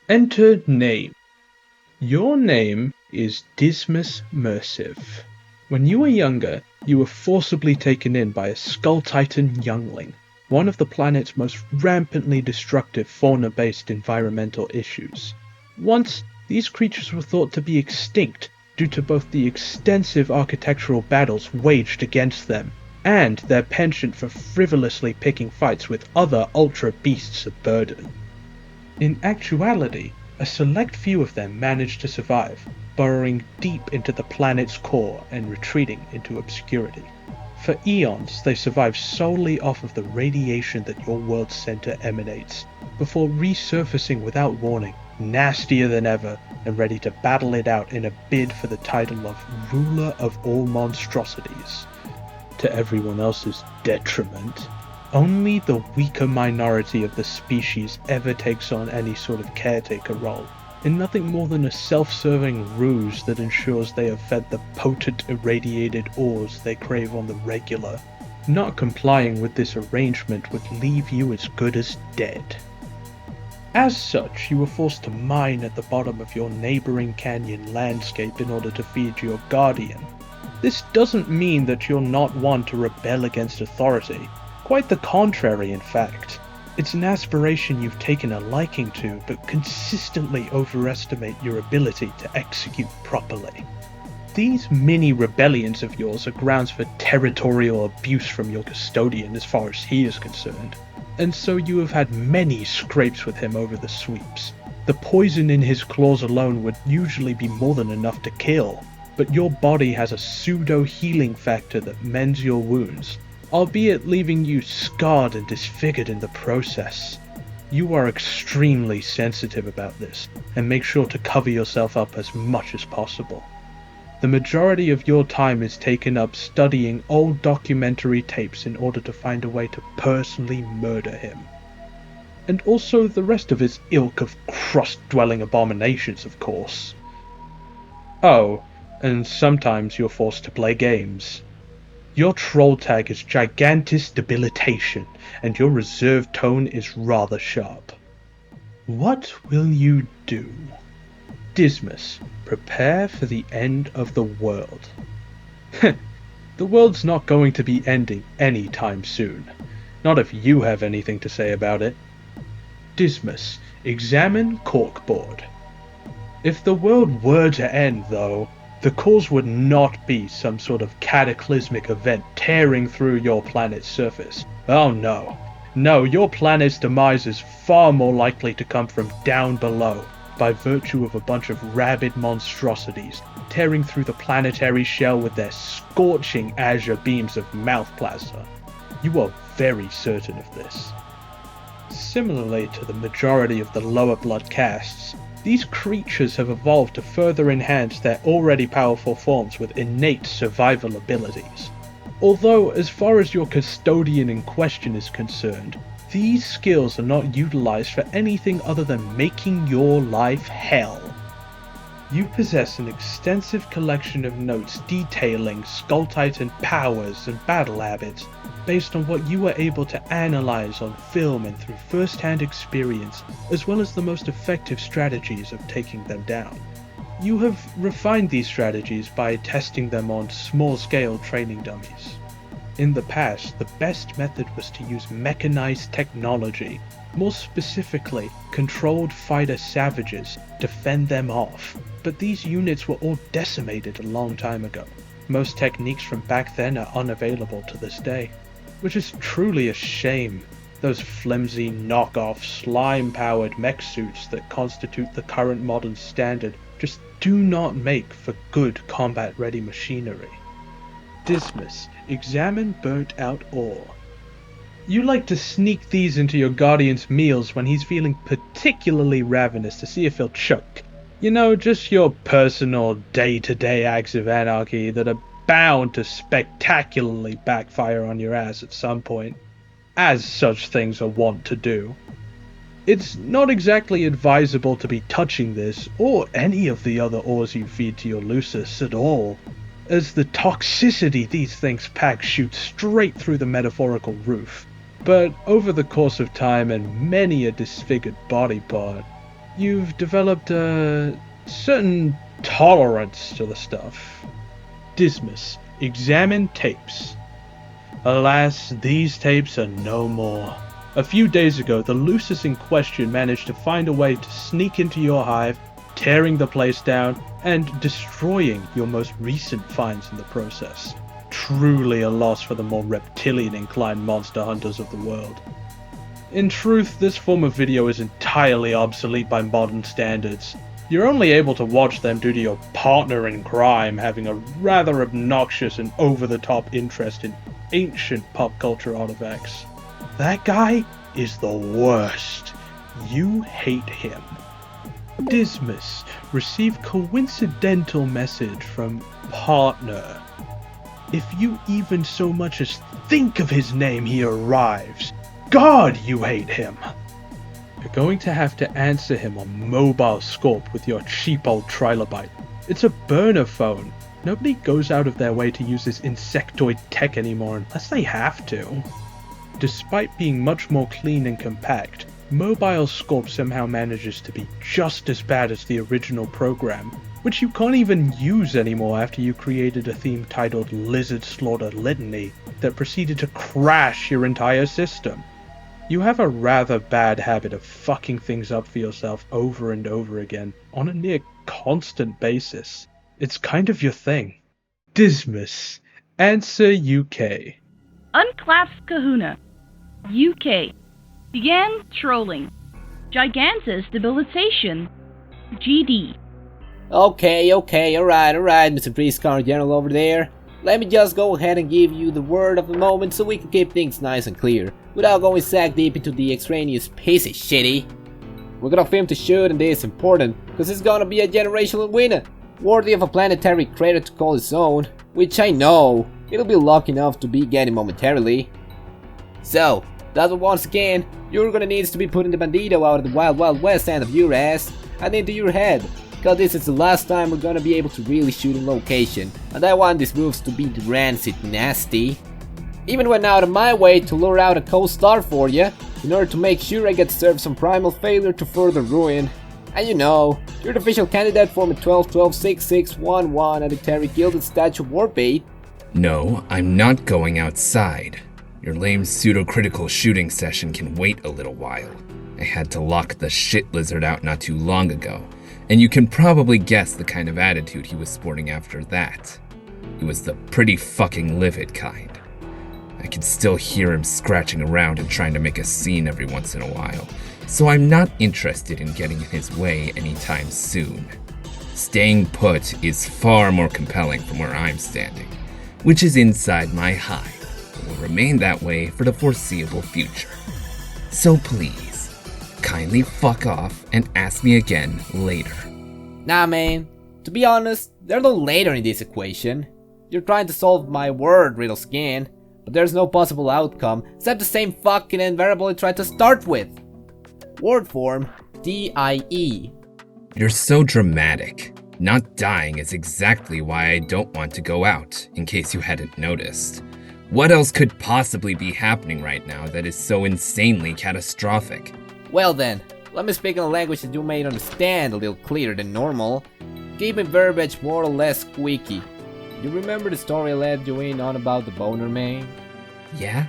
Enter name. Your name is Dismas Mersive. When you were younger, you were forcibly taken in by a Skull Titan youngling, one of the planet's most rampantly destructive fauna-based environmental issues. Once, these creatures were thought to be extinct due to both the extensive architectural battles waged against them and their penchant for frivolously picking fights with other ultra beasts of burden. In actuality, a select few of them managed to survive, burrowing deep into the planet's core and retreating into obscurity. For eons, they survived solely off of the radiation that your world's center emanates, before resurfacing without warning, nastier than ever, and ready to battle it out in a bid for the title of Ruler of all Monstrosities. To everyone else's detriment. Only the weaker minority of the species ever takes on any sort of caretaker role, in nothing more than a self-serving ruse that ensures they are fed the potent irradiated ores they crave on the regular. Not complying with this arrangement would leave you as good as dead. As such, you were forced to mine at the bottom of your neighboring canyon landscape in order to feed your guardian. This doesn't mean that you're not one to rebel against authority. Quite the contrary, in fact. It's an aspiration you've taken a liking to, but consistently overestimate your ability to execute properly. These mini-rebellions of yours are grounds for territorial abuse from your custodian as far as he is concerned, and so you have had many scrapes with him over the sweeps. The poison in his claws alone would usually be more than enough to kill, but your body has a pseudo-healing factor that mends your wounds, albeit leaving you scarred and disfigured in the process. You are extremely sensitive about this, and make sure to cover yourself up as much as possible. The majority of your time is taken up studying old documentary tapes in order to find a way to personally murder him. And also the rest of his ilk of crust-dwelling abominations, of course. Oh, and sometimes you're forced to play games. Your troll tag is Gigantis Debilitation, and your reserved tone is rather sharp. What will you do? Dismas, prepare for the end of the world. The world's not going to be ending anytime soon. Not if you have anything to say about it. Dismas, examine corkboard. If the world were to end, though, the cause would not be some sort of cataclysmic event tearing through your planet's surface. Oh no. No, your planet's demise is far more likely to come from down below, by virtue of a bunch of rabid monstrosities tearing through the planetary shell with their scorching azure beams of mouth plasma. You are very certain of this. Similarly to the majority of the lower blood castes, these creatures have evolved to further enhance their already powerful forms with innate survival abilities. Although, as far as your custodian in question is concerned, these skills are not utilized for anything other than making your life hell. You possess an extensive collection of notes detailing Skull Titan powers and battle habits based on what you were able to analyze on film and through first-hand experience, as well as the most effective strategies of taking them down. You have refined these strategies by testing them on small-scale training dummies. In the past, the best method was to use mechanized technology, more specifically, controlled fighter savages, to fend them off, but these units were all decimated a long time ago. Most techniques from back then are unavailable to this day, which is truly a shame. Those flimsy knockoff slime-powered mech suits that constitute the current modern standard just do not make for good combat-ready machinery. Dismas, examine burnt-out ore. You like to sneak these into your guardian's meals when he's feeling particularly ravenous to see if he'll choke. You know, just your personal day-to-day acts of anarchy that are bound to spectacularly backfire on your ass at some point, as such things are wont to do. It's not exactly advisable to be touching this, or any of the other ores you feed to your Lucis at all, as the toxicity these things pack shoots straight through the metaphorical roof. But over the course of time and many a disfigured body part, You've developed a certain tolerance to the stuff. Dismas, examine tapes. Alas, these tapes are no more. A few days ago, the Lucis in question managed to find a way to sneak into your hive, tearing the place down, and destroying your most recent finds in the process. Truly a loss for the more reptilian-inclined monster hunters of the world. In truth, this form of video is entirely obsolete by modern standards. You're only able to watch them due to your partner in crime having a rather obnoxious and over-the-top interest in ancient pop culture artifacts. That guy is the worst. You hate him. Dismas, received coincidental message from partner. If you even so much as think of his name, he arrives. God, you hate him. You're going to have to answer him on mobile Skorpe with your cheap old trilobite. It's a burner phone. Nobody goes out of their way to use this insectoid tech anymore unless they have to. Despite being much more clean and compact, mobile Skorpe somehow manages to be just as bad as the original program, which you can't even use anymore after you created a theme titled Lizard Slaughter Litany that proceeded to crash your entire system. You have a rather bad habit of fucking things up for yourself over and over again on a near constant basis. It's kind of your thing. Dismas, answer UK. Unclasped Kahuna. UK. Began trolling. Gigantus debilitation. GD. Okay, alright, Mr. Priest General over there. Let me just go ahead and give you the word of the moment so we can keep things nice and clear, without going sack deep into the extraneous piece of shitty. We're gonna film to shoot, and this is important, because it's gonna be a generational winner, worthy of a planetary crater to call its own, which I know it'll be lucky enough to be getting momentarily. So, that's what once again, you're gonna need to be putting the bandito out of the wild west end of your ass, and into your head, because this is the last time we're gonna be able to really shoot in location, and I want these moves to be rancid nasty. Even went out of my way to lure out a co-star for you, in order to make sure I get served some primal failure to further ruin. And you know, you're the official candidate for my 12-12-6-6-1-1 at the Terry Gilded Statue Warbait. No, I'm not going outside. Your lame pseudo-critical shooting session can wait a little while. I had to lock the shit lizard out not too long ago, and you can probably guess the kind of attitude he was sporting after that. He was the pretty fucking livid kind. I can still hear him scratching around and trying to make a scene every once in a while, so I'm not interested in getting in his way anytime soon. Staying put is far more compelling from where I'm standing, which is inside my hive, and will remain that way for the foreseeable future. So please, kindly fuck off and ask me again later. Nah man, to be honest, there's no later in this equation. You're trying to solve my word riddle scan, but there's no possible outcome except the same fucking invariable I tried to start with. Word form, DIE. You're so dramatic. Not dying is exactly why I don't want to go out, in case you hadn't noticed. What else could possibly be happening right now that is so insanely catastrophic? Well then, let me speak in a language that you may understand a little clearer than normal. Keep my verbiage more or less squeaky. You remember the story I led you in on about the boner man? Yeah?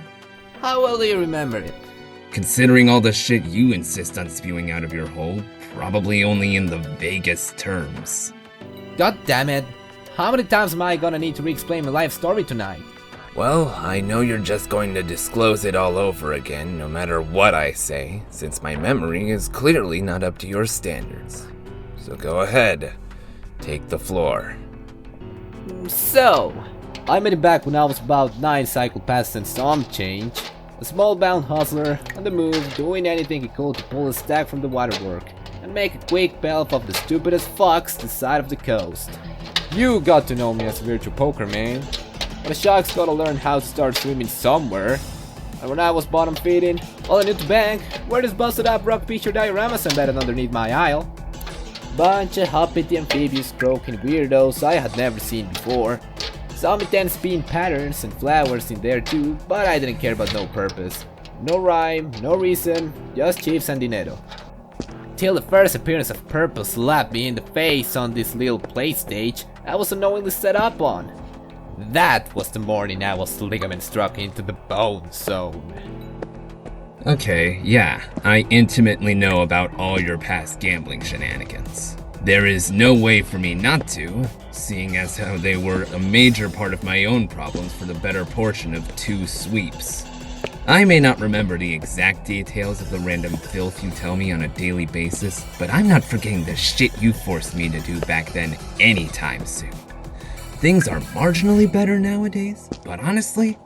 How well do you remember it? Considering all the shit you insist on spewing out of your hole, probably only in the vaguest terms. God damn it. How many times am I gonna need to re-explain my life story tonight? Well, I know you're just going to disclose it all over again, no matter what I say, since my memory is clearly not up to your standards. So go ahead, take the floor. So, I made it back when I was about 9 cycle past and some change. A small-bound hustler, on the move, doing anything he could to pull a stack from the waterwork, and make a quick pelf of the stupidest fucks this side of the coast. You got to know me as a virtual poker man, but a shark's gotta learn how to start swimming somewhere. And when I was bottom feeding, all I knew to bank were these busted up rock picture dioramas embedded underneath my aisle. Bunch of hoppity amphibious croaking weirdos I had never seen before. Some intense bean patterns and flowers in there too, but I didn't care about no purpose. No rhyme, no reason, just chiefs and dinero. Till the first appearance of Purple slapped me in the face on this little play stage I was unknowingly set up on. That was the morning I was ligament struck into the bone zone. Okay, yeah, I intimately know about all your past gambling shenanigans. There is no way for me not to, seeing as how they were a major part of my own problems for the better portion of 2 sweeps. I may not remember the exact details of the random filth you tell me on a daily basis, but I'm not forgetting the shit you forced me to do back then anytime soon. Things are marginally better nowadays, but honestly,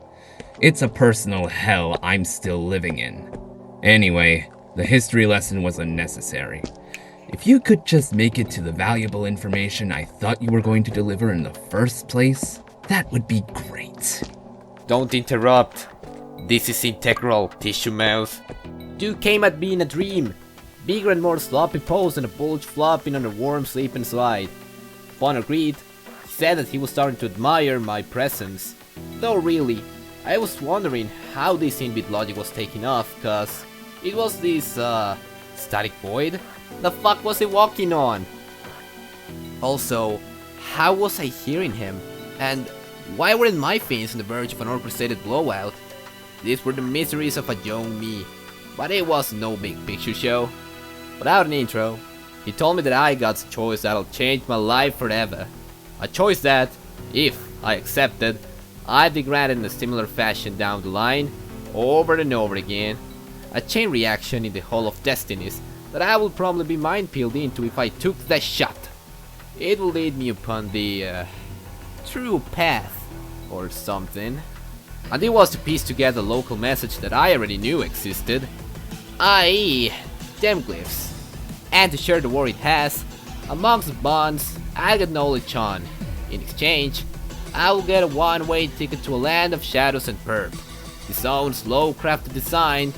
it's a personal hell I'm still living in. Anyway, the history lesson was unnecessary. If you could just make it to the valuable information I thought you were going to deliver in the first place, that would be great. Don't interrupt. This is integral, tissue mouth. Dude came at me in a dream. Bigger and more sloppy pose and a bulge flopping on a warm sleep inside. Upon agreed, he said that he was starting to admire my presence. Though really, I was wondering how this in-bit logic was taking off, cause it was this, static void? The fuck was he walking on? Also, how was I hearing him? And why weren't my fins on the verge of an orchestrated blowout? These were the miseries of a young me, but it was no big picture show. Without an intro, he told me that I got a choice that'll change my life forever. A choice that, if I accepted, I'd be granted in a similar fashion down the line, over and over again. A chain reaction in the Hall of Destinies that I will probably be mind-peeled into if I took that shot. It will lead me upon the, true path, or something. And it was to piece together a local message that I already knew existed, i.e. dem glyphs, and to share the war it has amongst the bonds I get knowledge on. In exchange, I will get a one-way ticket to a land of shadows and perp, his own slow-crafted design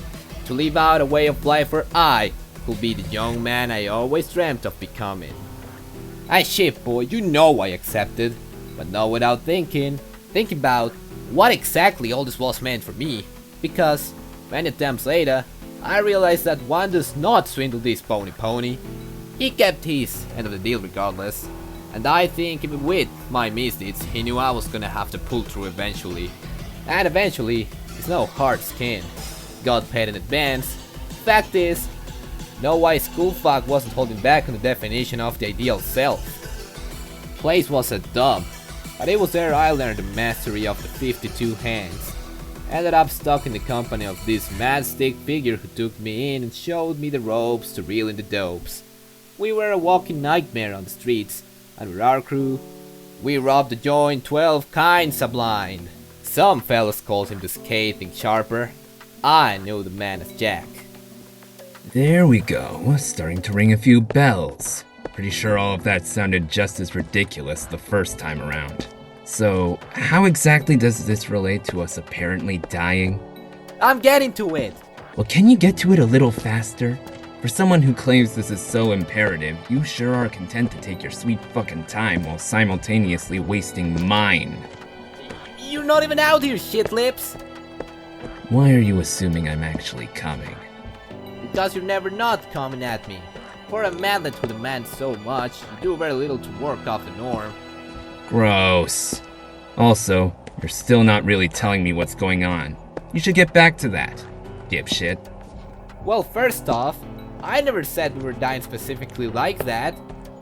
to live out a way of life where I could be the young man I always dreamt of becoming. Aye shit boy, you know I accepted, but not without thinking about what exactly all this was meant for me, because many attempts later, I realized that one does not swindle this pony. He kept his end of the deal regardless, and I think even with my misdeeds, he knew I was gonna have to pull through eventually. And eventually, is no hard skin. Got paid in advance. Fact is, no why schoolfuck wasn't holding back on the definition of the ideal self. Place was a dub, but it was there I learned the mastery of the 52 hands. Ended up stuck in the company of this mad stick figure who took me in and showed me the ropes to reel in the dopes. We were a walking nightmare on the streets, and with our crew, we robbed the joint 12 kinds of blind. Some fellas called him the scathing sharper. I knew the man as Jack. There we go, starting to ring a few bells. Pretty sure all of that sounded just as ridiculous the first time around. So, how exactly does this relate to us apparently dying? I'm getting to it! Well, can you get to it a little faster? For someone who claims this is so imperative, you sure are content to take your sweet fucking time while simultaneously wasting mine. You're not even out here, shit lips! Why are you assuming I'm actually coming? Because you're never not coming at me. For a manlet who demands so much, you do very little to work off the norm. Gross. Also, you're still not really telling me what's going on. You should get back to that, dipshit. Well, first off, I never said we were dying specifically like that.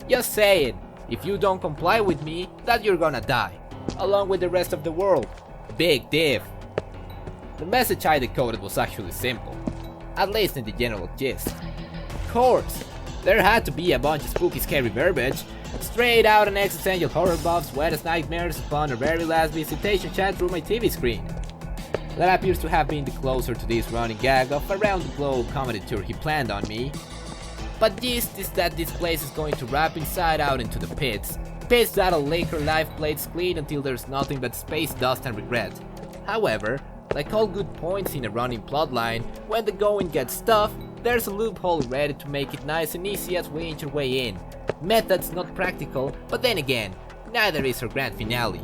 Just saying, if you don't comply with me, that you're gonna die. Along with the rest of the world. Big diff. The message I decoded was actually simple. At least in the general gist. Of course, there had to be a bunch of spooky scary verbiage, straight out an existential horror buff's wettest nightmares upon the very last visitation chat through my TV screen. That appears to have been the closer to this running gag of around the globe comedy tour he planned on me. But gist is that this place is going to wrap inside out into the pits. Pits that'll lick her life plates clean until there's nothing but space dust and regret. However, like all good points in a running plotline, when the going gets tough, there's a loophole ready to make it nice and easy as we inch our way in. Method's not practical, but then again, neither is her grand finale.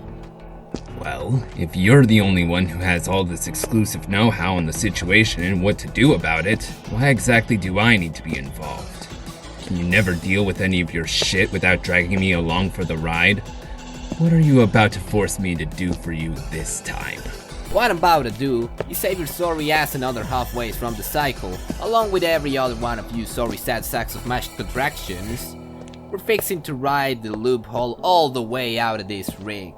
Well, if you're the only one who has all this exclusive know-how on the situation and what to do about it, why exactly do I need to be involved? Can you never deal with any of your shit without dragging me along for the ride? What are you about to force me to do for you this time? What I'm about to do is save your sorry ass another halfway from the cycle, along with every other one of you sorry sad sacks of mashed contractions. We're fixing to ride the loophole all the way out of this rig,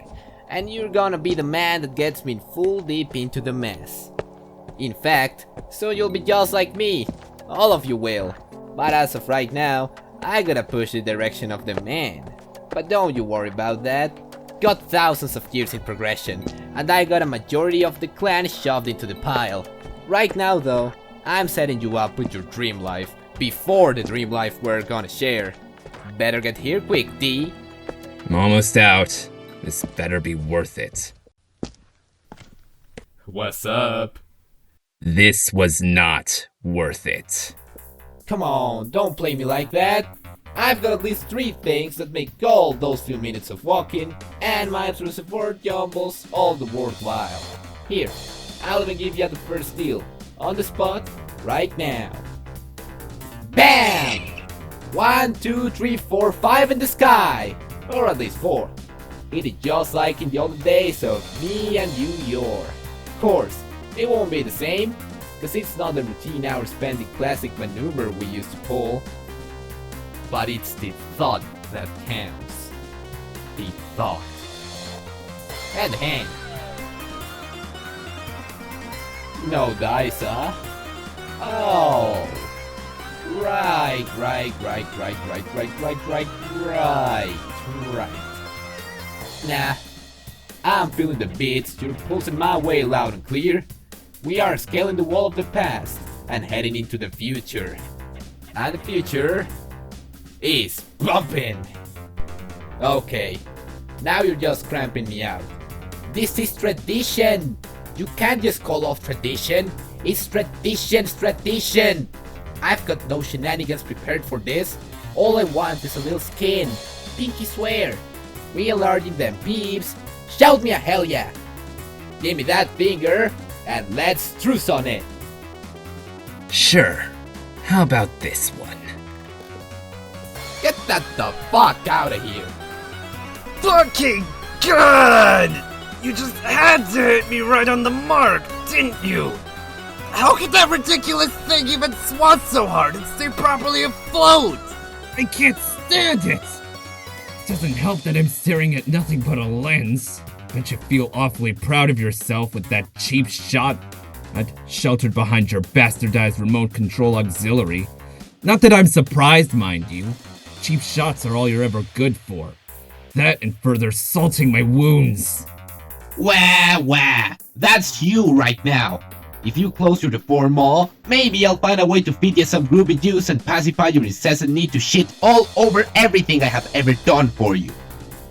and you're gonna be the man that gets me full deep into the mess. In fact, soon you'll be just like me. All of you will. But as of right now, I gotta push the direction of the man. But don't you worry about that. Got thousands of years in progression, and I got a majority of the clan shoved into the pile. Right now though, I'm setting you up with your dream life, before the dream life we're gonna share. Better get here quick, D. I'm almost out. This better be worth it. What's up? This was not worth it. Come on, don't play me like that. I've got at least 3 things that make all those few minutes of walking and my intrusive word jumbles all the worthwhile. Here, I'll even give you the first deal, on the spot, right now. BAM! 1, 2, 3, 4, 5 in the sky! Or at least 4. Hit it just like in the old days of me and you, Of course, it won't be the same, cause it's not the routine hour spending classic maneuver we used to pull. But it's the thought that counts. The thought. And hand. No dice, huh? Oh. Right. Nah. I'm feeling the beats, you're pulsing my way loud and clear. We are scaling the wall of the past and heading into the future. And the future is bumping. Okay, now you're just cramping me out. This is tradition. You can't just call off tradition. It's tradition. I've got no shenanigans prepared for this. All I want is a little skin. Pinky swear. Real large in them peeps. Shout me a hell yeah. Give me that finger and let's truce on it. Sure. How about this one? Get that the fuck out of here. Fucking God! You just had to hit me right on the mark, didn't you? How could that ridiculous thing even swat so hard and stay properly afloat? I can't stand it! Doesn't help that I'm staring at nothing but a lens. Bet you feel awfully proud of yourself with that cheap shot. I'd sheltered behind your bastardized remote control auxiliary. Not that I'm surprised, mind you. Cheap shots are all you're ever good for. That and further salting my wounds. Wah, that's you right now. If you close your deform mall, maybe I'll find a way to feed you some groovy juice and pacify your incessant need to shit all over everything I have ever done for you.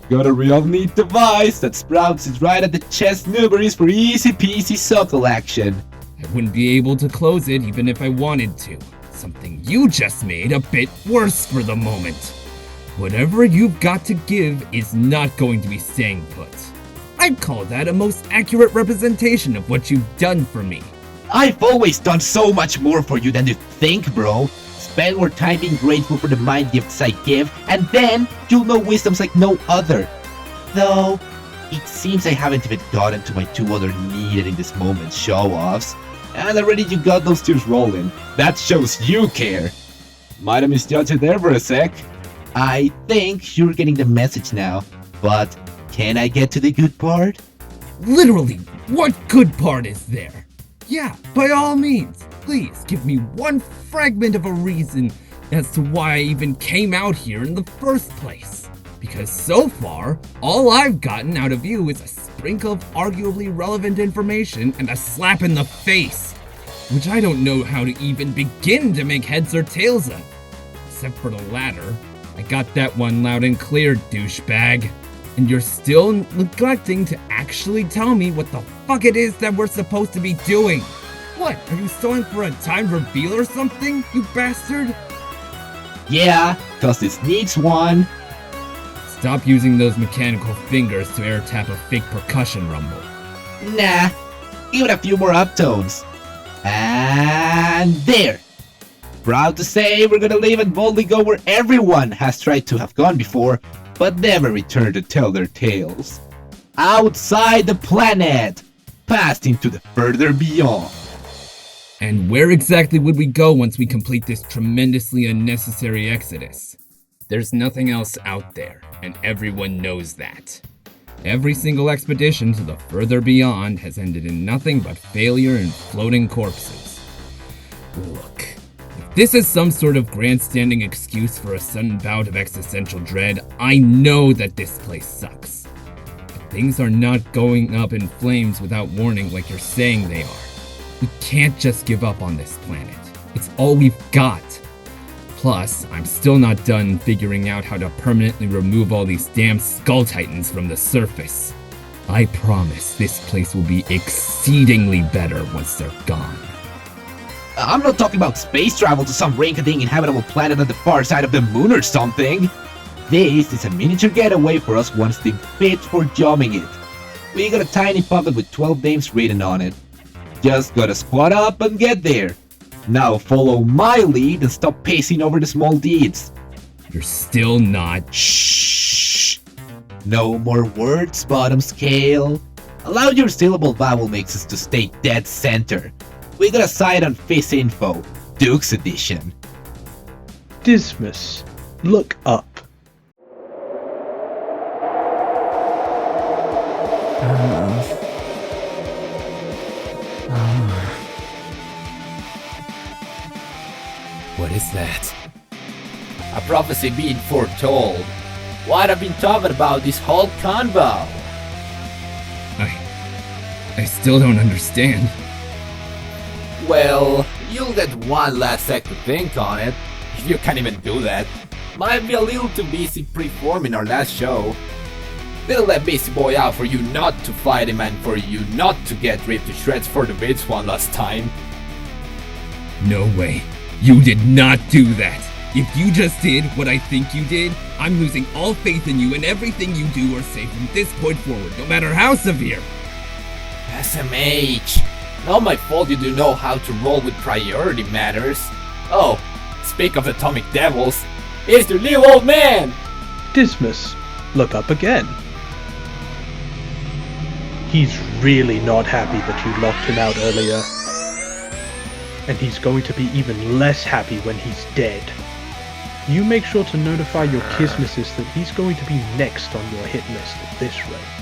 Got a real neat device that sprouts it right at the chest nuberies for easy peasy subtle action. I wouldn't be able to close it even if I wanted to. Something you just made a bit worse for the moment. Whatever you've got to give is not going to be staying put. I'd call that a most accurate representation of what you've done for me. I've always done so much more for you than you think, bro. Spend more time being grateful for the mind gifts I give, and then you'll know wisdoms like no other. Though, it seems I haven't even gotten to my 2 other needed in this moment show-offs. And already you got those tears rolling. That shows you care. Might have misjudged it there for a sec. I think you're getting the message now, but can I get to the good part? Literally, what good part is there? Yeah, by all means, please give me one fragment of a reason as to why I even came out here in the first place. Because so far, all I've gotten out of you is a sprinkle of arguably relevant information and a slap in the face, which I don't know how to even begin to make heads or tails of. Except for the latter. I got that one loud and clear, douchebag. And you're still neglecting to actually tell me what the fuck it is that we're supposed to be doing. What, are you stalling for a timed reveal or something, you bastard? Yeah, cause this needs one. Stop using those mechanical fingers to air tap a fake percussion rumble. Nah, give it a few more uptones. And there! Proud to say we're gonna leave and boldly go where everyone has tried to have gone before, but never returned to tell their tales. Outside the planet, past into the further beyond. And where exactly would we go once we complete this tremendously unnecessary exodus? There's nothing else out there, and everyone knows that. Every single expedition to the further beyond has ended in nothing but failure and floating corpses. Look, if this is some sort of grandstanding excuse for a sudden bout of existential dread, I know that this place sucks. But things are not going up in flames without warning like you're saying they are. We can't just give up on this planet. It's all we've got. Plus, I'm still not done figuring out how to permanently remove all these damn Skull Titans from the surface. I promise this place will be exceedingly better once they're gone. I'm not talking about space travel to some rinky-dink inhabitable planet on the far side of the moon or something. This is a miniature getaway for us once they're fit for jamming it. We got a tiny puppet with 12 names written on it. Just gotta squat up and get there. Now follow my lead and stop pacing over the small deeds. You're still not. Shh. No more words, bottom scale. Allow your syllable vowel mixes to stay dead center. We got a site on Fizz Info, Duke's Edition. Dismas, look up. What is that? A prophecy being foretold. What I've been talking about this whole convo. I still don't understand. Well, you'll get one last sec to think on it, if you can't even do that. Might be a little too busy pre-forming our last show. Didn't let Busy Boy out for you not to fight him and for you not to get ripped to shreds for the bits one last time. No way. You did not do that. If you just did what I think you did, I'm losing all faith in you and everything you do or say from this point forward, no matter how severe. SMH. Not my fault you do know how to roll with priority matters. Oh, speak of atomic devils, it's the little old man! Dismas, look up again. He's really not happy that you locked him out earlier. And he's going to be even less happy when he's dead. You make sure to notify your Kismisses that he's going to be next on your hit list at this rate.